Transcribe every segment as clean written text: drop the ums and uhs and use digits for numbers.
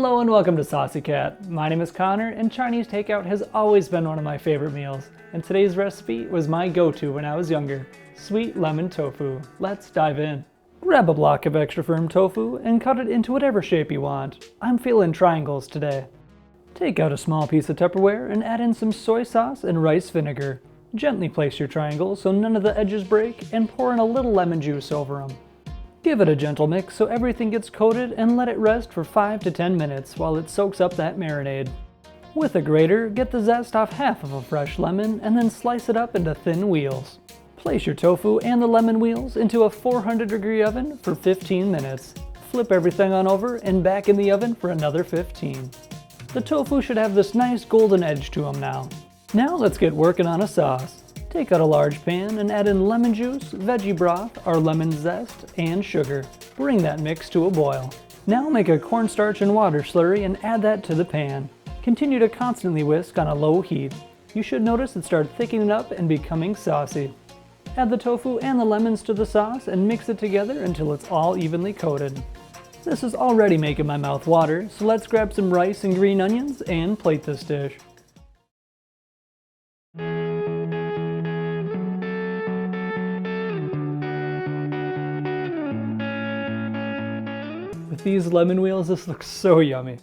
Hello and welcome to Saucy Cat. My name is Connor and Chinese takeout has always been one of my favorite meals, and today's recipe was my go-to when I was younger. Sweet lemon tofu. Let's dive in. Grab a block of extra firm tofu and cut it into whatever shape you want. I'm feeling triangles today. Take out a small piece of Tupperware and add in some soy sauce and rice vinegar. Gently place your triangles so none of the edges break and pour in a little lemon juice over them. Give it a gentle mix so everything gets coated and let it rest for 5 to 10 minutes while it soaks up that marinade. With a grater, get the zest off half of a fresh lemon and then slice it up into thin wheels. Place your tofu and the lemon wheels into a 400-degree oven for 15 minutes. Flip everything on over and back in the oven for another 15. The tofu should have this nice golden edge to them now. Now let's get working on a sauce. Take out a large pan and add in lemon juice, veggie broth, our lemon zest, and sugar. Bring that mix to a boil. Now make a cornstarch and water slurry and add that to the pan. Continue to constantly whisk on a low heat. You should notice it start thickening up and becoming saucy. Add the tofu and the lemons to the sauce and mix it together until it's all evenly coated. This is already making my mouth water, so let's grab some rice and green onions and plate this dish. With these lemon wheels, this looks so yummy.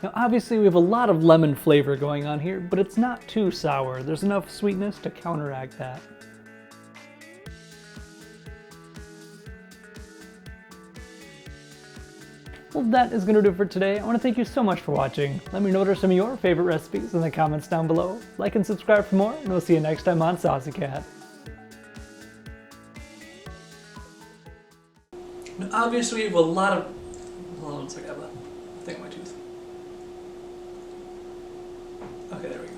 Now obviously we have a lot of lemon flavor going on here, but it's not too sour. There's enough sweetness to counteract that. Well, that is going to do it for today. I want to thank you so much for watching. Let me know what are some of your favorite recipes in the comments down below. Like and subscribe for more, and we'll see you next time on Saucy Cat. Now, obviously we have a lot of... Hold on one second, I have a thing on my tooth. Okay, there we go.